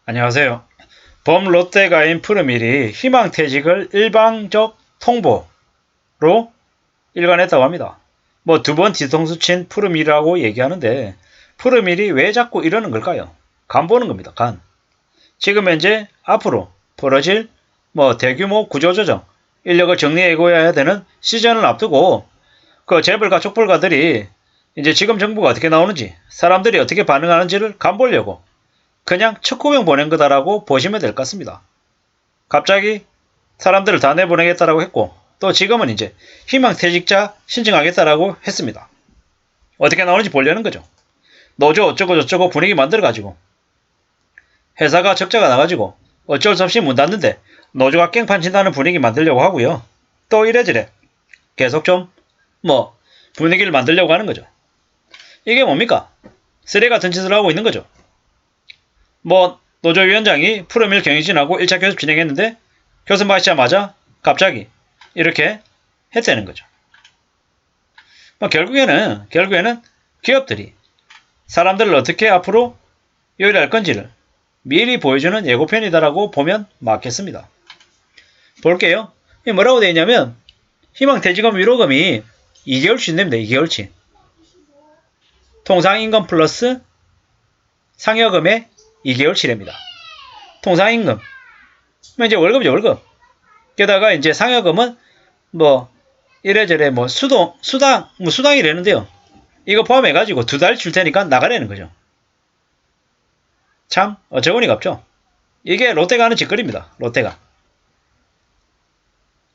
안녕하세요. 범롯데가인 푸르밀이 희망퇴직을 일방적 통보로 일관했다고 합니다. 뭐 두 번 뒤통수 친 푸르밀이라고 얘기하는데 푸르밀이 왜 자꾸 이러는 걸까요? 간 보는 겁니다. 간. 지금 현재 앞으로 벌어질 대규모 구조조정, 인력을 정리해고해야 되는 시즌을 앞두고 그 재벌가 촉불가들이 이제 지금 정부가 어떻게 나오는지 사람들이 어떻게 반응하는지를 간 보려고 그냥 척구병 보낸 거다라고 보시면 될 것 같습니다. 갑자기 사람들을 다 내보내겠다라고 했고 또 지금은 이제 희망퇴직자 신청하겠다라고 했습니다. 어떻게 나오는지 보려는 거죠. 노조 어쩌고 저쩌고 분위기 만들어가지고 회사가 적자가 나가지고 어쩔 수 없이 문 닫는데 노조가 깽판 친다는 분위기 만들려고 하고요. 또 이래저래 계속 좀 분위기를 만들려고 하는 거죠. 이게 뭡니까? 쓰레 같은 짓을 하고 있는 거죠. 노조위원장이 푸르밀 경영진하고 1차 교섭 진행했는데 교섭 마치자마자 갑자기 이렇게 했다는 거죠. 결국에는 기업들이 사람들을 어떻게 앞으로 요리할 건지를 미리 보여주는 예고편이다라고 보면 맞겠습니다. 볼게요. 뭐라고 되어 있냐면 희망퇴직금 위로금이 2개월치 냅니다. 2개월치. 통상임금 플러스 상여금의 2개월치랍니다. 통상임금. 이제 월급이죠, 월급. 게다가 이제 상여금은 이래저래 수당이라는데요. 이거 포함해가지고 2달 줄 테니까 나가라는 거죠. 참, 어처구니가 없죠. 이게 롯데가 하는 짓거리입니다. 롯데가.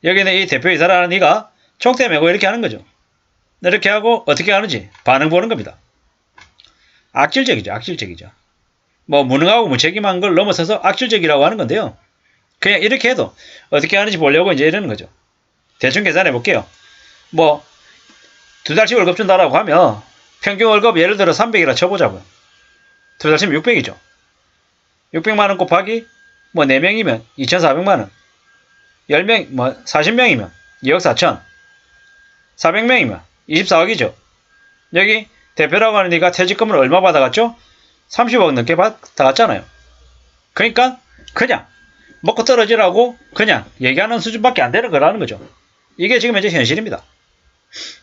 여기는 이 대표이사라는 이가 촉대 메고 이렇게 하는 거죠. 이렇게 하고 어떻게 하는지 반응 보는 겁니다. 악질적이죠, 악질적이죠. 무능하고 무책임한 걸 넘어서서 악질적이라고 하는 건데요. 그냥 이렇게 해도 어떻게 하는지 보려고 이제 이러는 거죠. 대충 계산해 볼게요. 2달치 월급 준다라고 하면 평균 월급 예를 들어 300이라 쳐보자고요. 2달치면 600이죠. 600만원 곱하기 4명이면 2400만원. 10명, 40명이면 2억 4천. 400명이면 24억이죠. 여기 대표라고 하는 이가 퇴직금을 얼마 받아갔죠? 30억 넘게 받아갔잖아요. 그러니까 그냥 먹고 떨어지라고 그냥 얘기하는 수준밖에 안 되는 거라는 거죠. 이게 지금 현재 현실입니다.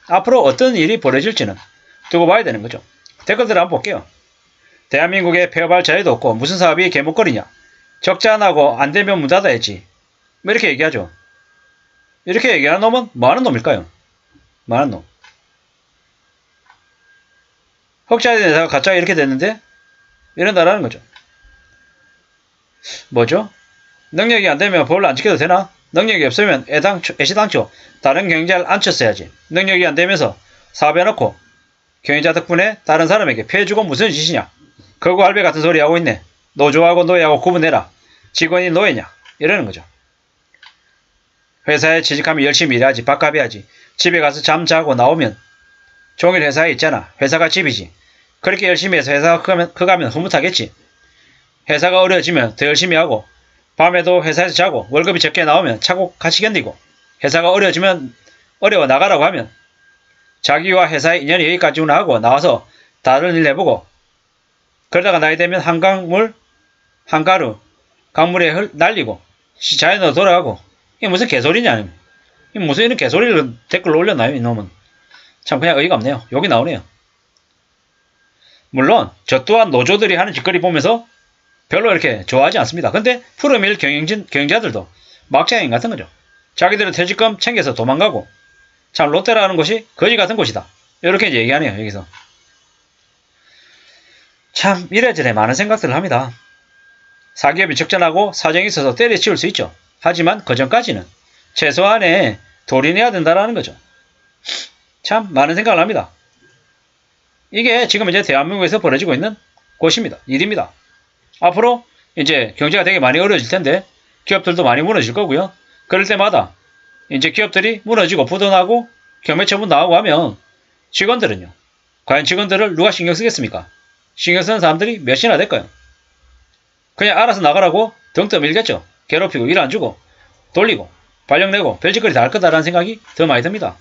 앞으로 어떤 일이 벌어질지는 두고 봐야 되는 거죠. 댓글들 한번 볼게요. 대한민국에 폐업할 자유도 없고 무슨 사업이 개목거리냐. 적자 나고 안 되면 문 닫아야지. 이렇게 얘기하죠. 이렇게 얘기하는 놈은 뭐 하는 놈일까요? 뭐 하는 놈. 흑자에 대해서 가짜가 이렇게 됐는데 이런다라는 거죠. 뭐죠? 능력이 안 되면 법을 안 지켜도 되나? 능력이 없으면 애시당초 다른 경영자를 앉혔어야지. 능력이 안 되면서 사업해놓고 경영자 덕분에 다른 사람에게 피해 주고 무슨 짓이냐? 거구 할배 같은 소리 하고 있네. 노조하고 노예하고 구분해라. 직원이 노예냐? 이러는 거죠. 회사에 취직하면 열심히 일해야지. 밥값 해야지. 집에 가서 잠 자고 나오면 종일 회사에 있잖아. 회사가 집이지. 그렇게 열심히 해서 회사가 커가면 흐뭇하겠지. 회사가 어려워지면 더 열심히 하고 밤에도 회사에서 자고 월급이 적게 나오면 차곡 같이 견디고 회사가 어려워지면 어려워 나가라고 하면 자기와 회사의 인연이 여기까지구나 하고 나와서 다른 일 해보고 그러다가 나이 되면 한가루 강물에 날리고 자연으로 돌아가고 이게 무슨 개소리냐. 이게 무슨 이런 개소리를 댓글로 올렸나요 이놈은. 참 그냥 어이가 없네요. 욕이 나오네요. 물론 저 또한 노조들이 하는 짓거리 보면서 별로 이렇게 좋아하지 않습니다. 근데 푸르밀 경영자들도 막장인 같은 거죠. 자기들은 퇴직금 챙겨서 도망가고 참 롯데라는 곳이 거지 같은 곳이다. 이렇게 이제 얘기하네요. 여기서. 참 이래저래 많은 생각들을 합니다. 사기업이 적전하고 사정이 있어서 때려치울 수 있죠. 하지만 그 전까지는 최소한의 돌인해야 된다라는 거죠. 참 많은 생각을 합니다. 이게 지금 이제 대한민국에서 벌어지고 있는 곳입니다. 일입니다. 앞으로 이제 경제가 되게 많이 어려워질 텐데 기업들도 많이 무너질 거고요. 그럴 때마다 이제 기업들이 무너지고 부도나고 경매처분 나오고 하면 직원들은요. 과연 직원들을 누가 신경 쓰겠습니까? 신경 쓰는 사람들이 몇이나 될까요? 그냥 알아서 나가라고 등 떠밀겠죠. 괴롭히고 일 안 주고 돌리고 발령내고 별짓거리 다 할 거다라는 생각이 더 많이 듭니다.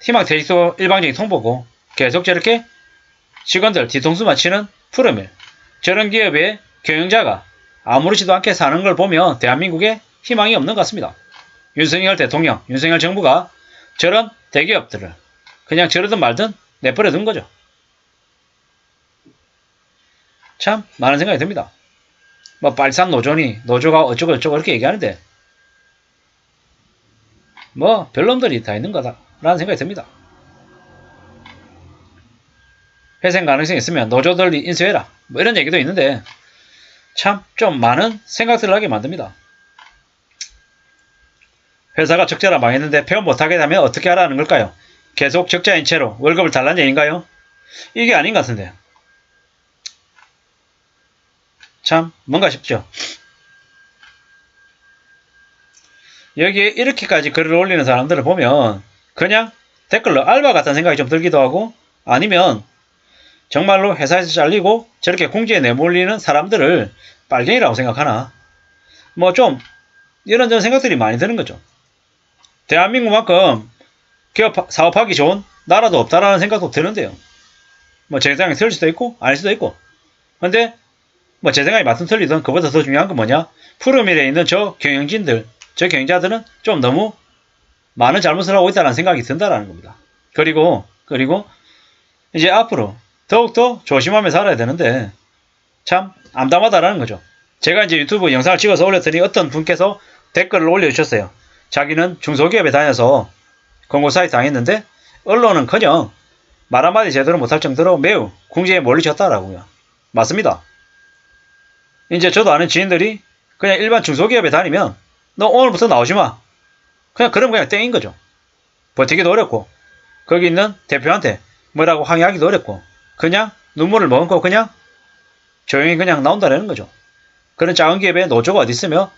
희망퇴직소 일방적인 통보고 계속 저렇게 직원들 뒤통수 맞히는 푸르밀. 저런 기업의 경영자가 아무렇지도 않게 사는 걸 보면 대한민국에 희망이 없는 것 같습니다. 윤석열 대통령, 윤석열 정부가 저런 대기업들을 그냥 저러든 말든 내버려 둔 거죠. 참 많은 생각이 듭니다. 뭐 빨산 노조니 노조가 어쩌고 저쩌고 이렇게 얘기하는데 뭐 별놈들이 다 있는 거다라는 생각이 듭니다. 회생 가능성이 있으면 노조들이 인수해라 뭐 이런 얘기도 있는데 참 좀 많은 생각들을 하게 만듭니다. 회사가 적자라 망했는데 폐업 못하게 되면 어떻게 하라는 걸까요? 계속 적자인 채로 월급을 달라는 얘기인가요? 이게 아닌 것 같은데요. 참 뭔가 싶죠. 여기에 이렇게까지 글을 올리는 사람들을 보면 그냥 댓글로 알바 같은 생각이 좀 들기도 하고 아니면 정말로 회사에서 잘리고 저렇게 궁지에 내몰리는 사람들을 빨갱이라고 생각하나 뭐 좀 이런저런 생각들이 많이 드는 거죠. 대한민국만큼 기업 사업하기 좋은 나라도 없다라는 생각도 드는데요. 뭐 제 생각이 틀릴 수도 있고 아닐 수도 있고 근데 뭐 제 생각이 맞든 틀리든 그보다 더 중요한 건 뭐냐 푸르밀에 있는 저 경영진들 저 경영자들은 좀 너무 많은 잘못을 하고 있다는 생각이 든다라는 겁니다. 그리고 이제 앞으로 더욱더 조심하며 살아야 되는데 참 암담하다라는 거죠. 제가 이제 유튜브 영상을 찍어서 올렸더니 어떤 분께서 댓글을 올려주셨어요. 자기는 중소기업에 다녀서 권고사에 당했는데 언론은커녕 말 한마디 제대로 못할 정도로 매우 궁지에 몰리셨다라고요. 맞습니다. 이제 저도 아는 지인들이 그냥 일반 중소기업에 다니면 너 오늘부터 나오지마. 그럼 그냥 땡인 거죠. 버티기도 어렵고 거기 있는 대표한테 뭐라고 항의하기도 어렵고 그냥 눈물을 머금고 그냥 조용히 그냥 나온다라는 거죠. 그런 작은 기업에 노조가 어디 있으며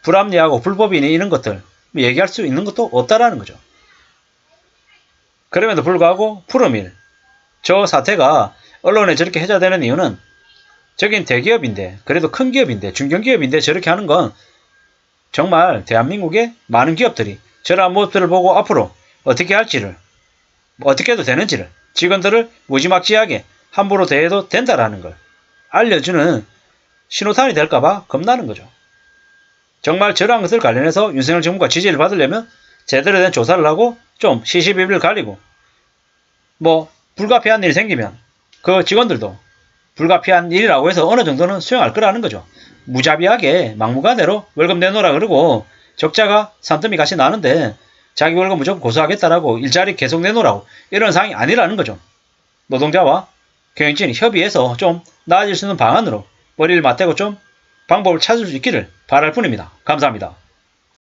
불합리하고 불법이니 이런 것들 얘기할 수 있는 것도 없다라는 거죠. 그럼에도 불구하고 푸르밀 저 사태가 언론에 저렇게 해자되는 이유는 저긴 대기업인데 그래도 큰 기업인데 중견기업인데 저렇게 하는 건 정말 대한민국의 많은 기업들이 저러한 모습들을 보고 앞으로 어떻게 할지를 어떻게 해도 되는지를 직원들을 무지막지하게 함부로 대해도 된다라는 걸 알려주는 신호탄이 될까봐 겁나는 거죠. 정말 저러한 것을 관련해서 윤석열 정부가 지지를 받으려면 제대로 된 조사를 하고 좀 시시비비를 가리고 뭐 불가피한 일이 생기면 그 직원들도 불가피한 일이라고 해서 어느 정도는 수용할 거라는 거죠. 무자비하게 막무가내로 월급 내놓으라 그러고 적자가 산더미 같이 나는데 자기 월급 무조건 고소하겠다라고 일자리 계속 내놓으라고 이런 상황이 아니라는 거죠. 노동자와 경영진이 협의해서 좀 나아질 수 있는 방안으로 머리를 맞대고 좀 방법을 찾을 수 있기를 바랄 뿐입니다. 감사합니다.